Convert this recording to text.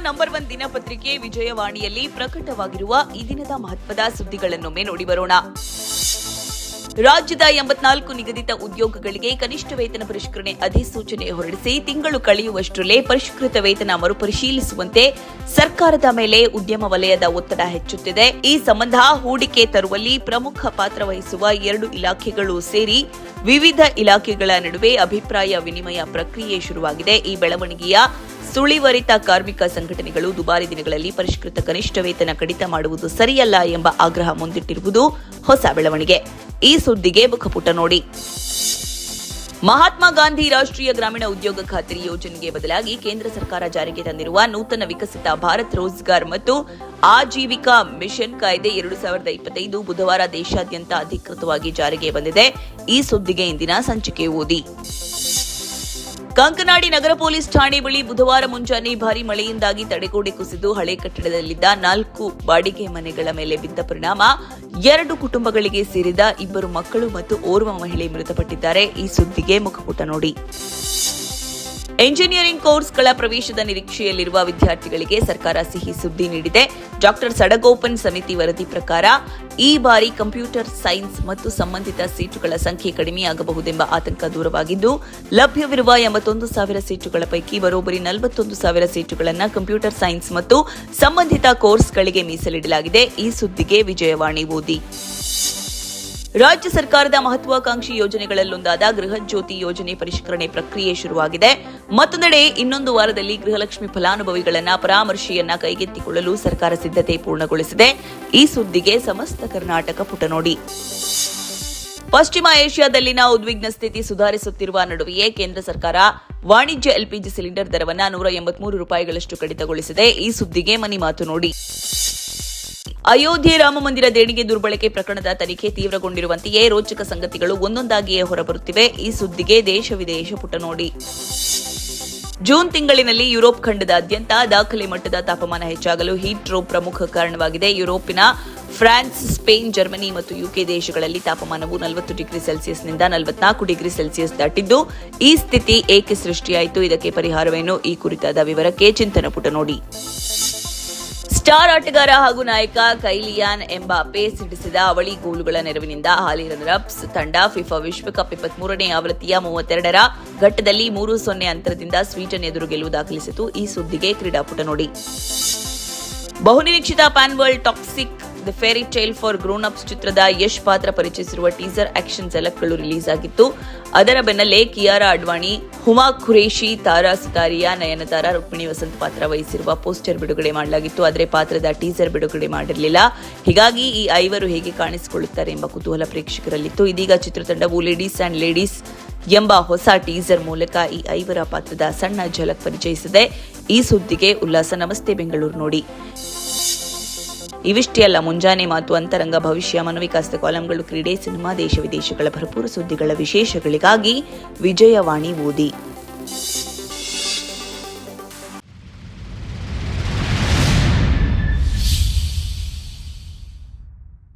Number 1 ದಿನಪತ್ರಿಕೆ ವಿಜಯವಾಣಿಯಲ್ಲಿ ಪ್ರಕಟವಾಗಿರುವ ಈ ದಿನದ ಮಹತ್ವದ ಸುದ್ದಿಗಳನ್ನೊಮ್ಮೆ ನೋಡಿ ಬರೋಣ. ರಾಜ್ಯದ 84 ನಿಗದಿತ ಉದ್ಯೋಗಗಳಿಗೆ ಕನಿಷ್ಠ ವೇತನ ಪರಿಷ್ಕರಣೆ ಅಧಿಸೂಚನೆ ಹೊರಡಿಸಿ ತಿಂಗಳು ಕಳೆಯುವಷ್ಟರಲ್ಲೇ ಪರಿಷ್ಕೃತ ವೇತನ ಮರುಪರಿಶೀಲಿಸುವಂತೆ ಸರ್ಕಾರದ ಮೇಲೆ ಉದ್ಯಮ ವಲಯದ ಒತ್ತಡ ಹೆಚ್ಚುತ್ತಿದೆ. ಈ ಸಂಬಂಧ ಹೂಡಿಕೆ ತರುವಲ್ಲಿ ಪ್ರಮುಖ ಪಾತ್ರ ವಹಿಸುವ 2 ಇಲಾಖೆಗಳು ಸೇರಿ ವಿವಿಧ ಇಲಾಖೆಗಳ ನಡುವೆ ಅಭಿಪ್ರಾಯ ವಿನಿಮಯ ಪ್ರಕ್ರಿಯೆ ಶುರುವಾಗಿದೆ. ಈ ಬೆಳವಣಿಗೆಯ ಸುಳಿವರಿತ ಕಾರ್ಮಿಕ ಸಂಘಟನೆಗಳು ದುಬಾರಿ ದಿನಗಳಲ್ಲಿ ಪರಿಷ್ಕೃತ ಕನಿಷ್ಠ ವೇತನ ಕಡಿತ ಮಾಡುವುದು ಸರಿಯಲ್ಲ ಎಂಬ ಆಗ್ರಹ ಮುಂದಿಟ್ಟಿರುವುದು ಹೊಸ ಬೆಳವಣಿಗೆ. ಈ ಸುದ್ದಿಗೆ ಮುಖಪುಟ ನೋಡಿ. ಮಹಾತ್ಮ ಗಾಂಧಿ ರಾಷ್ಟ್ರೀಯ ಗ್ರಾಮೀಣ ಉದ್ಯೋಗ ಖಾತ್ರಿ ಯೋಜನೆಗೆ ಬದಲಾಗಿ ಕೇಂದ್ರ ಸರ್ಕಾರ ಜಾರಿಗೆ ತಂದಿರುವ ನೂತನ ವಿಕಸಿತ ಭಾರತ್ ರೋಜ್ಗಾರ್ ಮತ್ತು ಆಜೀವಿಕಾ ಮಿಷನ್ ಕಾಯ್ದೆ 2025 ಬುಧವಾರ ದೇಶಾದ್ಯಂತ ಅಧಿಕೃತವಾಗಿ ಜಾರಿಗೆ ಬಂದಿದೆ. ಈ ಸುದ್ದಿಗೆ ಇಂದಿನ ಸಂಚಿಕೆ ಓದಿ. ಕಂಕನಾಡಿ ನಗರ ಪೊಲೀಸ್ ಠಾಣೆ ಬಳಿ ಬುಧವಾರ ಮುಂಜಾನೆ ಭಾರೀ ಮಳೆಯಿಂದಾಗಿ ತಡೆಗೋಡೆ ಕುಸಿದು ಹಳೆ ಕಟ್ಟಡದಲ್ಲಿದ್ದ 4 ಬಾಡಿಗೆ ಮನೆಗಳ ಮೇಲೆ ಬಿದ್ದ ಪರಿಣಾಮ 2 ಕುಟುಂಬಗಳಿಗೆ ಸೇರಿದ 2 ಮಕ್ಕಳು ಮತ್ತು ಓರ್ವ ಮಹಿಳೆ ಮೃತಪಟ್ಟಿದ್ದಾರೆ. ಈ ಸುದ್ದಿಗೆ ಮುಖಪುಟ ನೋಡಿ. ಎಂಜಿನಿಯರಿಂಗ್ ಕೋರ್ಸ್ಗಳ ಪ್ರವೇಶದ ನಿರೀಕ್ಷೆಯಲ್ಲಿರುವ ವಿದ್ಯಾರ್ಥಿಗಳಿಗೆ ಸರ್ಕಾರ ಸಿಹಿ ಸುದ್ದಿ ನೀಡಿದೆ. ಡಾಕ್ಟರ್ ಸಡಗೋಪನ್ ಸಮಿತಿ ವರದಿ ಪ್ರಕಾರ ಈ ಬಾರಿ ಕಂಪ್ಯೂಟರ್ ಸೈನ್ಸ್ ಮತ್ತು ಸಂಬಂಧಿತ ಸೀಟುಗಳ ಸಂಖ್ಯೆ ಕಡಿಮೆಯಾಗಬಹುದೆಂಬ ಆತಂಕ ದೂರವಾಗಿದ್ದು, ಲಭ್ಯವಿರುವ 81,000 ಸೀಟುಗಳ ಪೈಕಿ ಬರೋಬ್ಬರಿ 41,000 ಸೀಟುಗಳನ್ನು ಕಂಪ್ಯೂಟರ್ ಸೈನ್ಸ್ ಮತ್ತು ಸಂಬಂಧಿತ ಕೋರ್ಸ್ಗಳಿಗೆ ಮೀಸಲಿಡಲಾಗಿದೆ. ಈ ಸುದ್ದಿಗೆ ವಿಜಯವಾಣಿ ಓದಿ. ರಾಜ್ಯ ಸರ್ಕಾರದ ಮಹತ್ವಾಕಾಂಕ್ಷಿ ಯೋಜನೆಗಳಲ್ಲೊಂದಾದ ಗೃಹ ಜ್ಯೋತಿ ಯೋಜನೆ ಪರಿಷ್ಕರಣೆ ಪ್ರಕ್ರಿಯೆ ಶುರುವಾಗಿದೆ. ಮತ್ತೊಂದೆಡೆ ಇನ್ನೊಂದು ವಾರದಲ್ಲಿ ಗೃಹಲಕ್ಷ್ಮಿ ಫಲಾನುಭವಿಗಳನ್ನ ಪರಾಮರ್ಶೆಯನ್ನ ಕೈಗೆತ್ತಿಕೊಳ್ಳಲು ಸರ್ಕಾರ ಸಿದ್ಧತೆ ಪೂರ್ಣಗೊಳಿಸಿದೆ. ಈ ಸುದ್ದಿಗೆ ಸಮಸ್ತ ಕರ್ನಾಟಕ ಪುಟ ನೋಡಿ. ಪಶ್ಚಿಮ ಏಷ್ಯಾದಲ್ಲಿನ ಉದ್ವಿಗ್ನ ಸ್ಥಿತಿ ಸುಧಾರಿಸುತ್ತಿರುವ ನಡುವೆಯೇ ಕೇಂದ್ರ ಸರ್ಕಾರ ವಾಣಿಜ್ಯ ಎಲ್ಪಿಜಿ ಸಿಲಿಂಡರ್ ದರವನ್ನು ₹183 ಕಡಿತಗೊಳಿಸಿದೆ. ಈ ಸುದ್ದಿಗೆ ಮನಿ ಮಾತು ನೋಡಿ. ಅಯೋಧ್ಯೆ ರಾಮ ಮಂದಿರ ದೇಣಿಗೆ ದುರ್ಬಳಕೆ ಪ್ರಕರಣದ ತನಿಖೆ ತೀವ್ರಗೊಂಡಿರುವಂತೆಯೇ ರೋಚಕ ಸಂಗತಿಗಳು ಒಂದೊಂದಾಗಿಯೇ ಹೊರಬರುತ್ತಿವೆ. ಈ ಸುದ್ದಿಗೆ ದೇಶ ವಿದೇಶ ಪುಟ ನೋಡಿ. ಜೂನ್ ತಿಂಗಳಿನಲ್ಲಿ ಯುರೋಪ್ ಖಂಡದಾದ್ಯಂತ ದಾಖಲೆ ಮಟ್ಟದ ತಾಪಮಾನ ಹೆಚ್ಚಾಗಲು ಹೀಟ್ ರೋವ್ ಪ್ರಮುಖ ಕಾರಣವಾಗಿದೆ. ಯುರೋಪಿನ ಫ್ರಾನ್ಸ್, ಸ್ಪೇನ್, ಜರ್ಮನಿ ಮತ್ತು ಯುಕೆ ದೇಶಗಳಲ್ಲಿ ತಾಪಮಾನವು 40 ಡಿಗ್ರಿ ಸೆಲ್ಸಿಯಸ್ನಿಂದ 44 ಡಿಗ್ರಿ ಸೆಲ್ಸಿಯಸ್ ದಾಟಿದ್ದು, ಈ ಸ್ಥಿತಿ ಏಕೆ ಸೃಷ್ಟಿಯಾಯಿತು, ಇದಕ್ಕೆ ಪರಿಹಾರವೇನು? ಈ ಕುರಿತಾದ ವಿವರಕ್ಕೆ ಚಿಂತನ ಪುಟ ನೋಡಿ. ಸ್ಟಾರ್ ಆಟಗಾರ ಹಾಗೂ ನಾಯಕ ಕೈಲಿಯಾನ್ ಎಂಬಾಪೆ ಸಿಡಿಸಿದ ಅವಳಿ ಗೋಲುಗಳ ನೆರವಿನಿಂದ ಹಾಲಿ ರನ್ನರ್-ಅಪ್ಸ್ ತಂಡ ಫಿಫಾ ವಿಶ್ವಕಪ್ 23ನೇ ಆವೃತ್ತಿಯ 32ರ ಘಟ್ಟದಲ್ಲಿ 3-0 ಅಂತರದಿಂದ ಸ್ವೀಡನ್ ಎದುರು ಗೆಲುವು ದಾಖಲಿಸಿತು. ಈ ಸುದ್ದಿಗೆ ಕ್ರೀಡಾಪುಟ ನೋಡಿ. ಬಹುನಿರೀಕ್ಷಿತ pan world Toxic the fairy tale for grown ups ಚಿತ್ರದ ಯಶ್ ಪಾತ್ರ ಪರಿಚಯಿಸಿರುವ ಟೀಸರ್ ಆಕ್ಷನ್ ಝಲಕ್ಗಳು ರಿಲೀಸ್ ಆಗಿತ್ತು. ಅದರ ಬೆನ್ನಲ್ಲೇ ಕಿಯಾರಾ ಅಡ್ವಾಣಿ, ಹುಮಾ ಖುರೇಶಿ, ತಾರಾ ಸುತಾರಿಯಾ, ನಯನತಾರಾ, ರುಕ್ಮಿಣಿ ವಸಂತ್ ಪಾತ್ರ ವಹಿಸಿರುವ ಪೋಸ್ಟರ್ ಬಿಡುಗಡೆ ಮಾಡಲಾಗಿತ್ತು. ಆದರೆ ಪಾತ್ರದ ಟೀಸರ್ ಬಿಡುಗಡೆ ಮಾಡಿರಲಿಲ್ಲ. ಹೀಗಾಗಿ ಈ 5 ಹೇಗೆ ಕಾಣಿಸಿಕೊಳ್ಳುತ್ತಾರೆ ಎಂಬ ಕುತೂಹಲ ಪ್ರೇಕ್ಷಕರಲ್ಲಿತ್ತು. ಇದೀಗ ಚಿತ್ರತಂಡವು ಲೇಡೀಸ್ ಅಂಡ್ ಲೇಡೀಸ್ ಎಂಬ ಹೊಸ ಟೀಸರ್ ಮೂಲಕ ಈ 5 ಪಾತ್ರದ ಸಣ್ಣ ಝಲಕ್ ಪರಿಚಯಿಸಿದೆ. ಈ ಸುದ್ದಿಗೆ ಉಲ್ಲಾಸ ನಮಸ್ತೆ ಬೆಂಗಳೂರು ನೋಡಿ. ಇವಿಷ್ಟೇ ಅಲ್ಲ, ಮುಂಜಾನೆ ಮಾತು, ಅಂತರಂಗ, ಭವಿಷ್ಯ, ಮನೋವಿಕಾಸದ ಕಾಲಂಗಳು, ಕ್ರೀಡೆ, ಸಿನಿಮಾ, ದೇಶ ವಿದೇಶಗಳ ಭರಪೂರ ಸುದ್ದಿಗಳ ವಿಶೇಷಗಳಿಗಾಗಿ ವಿಜಯವಾಣಿ ಓದಿ.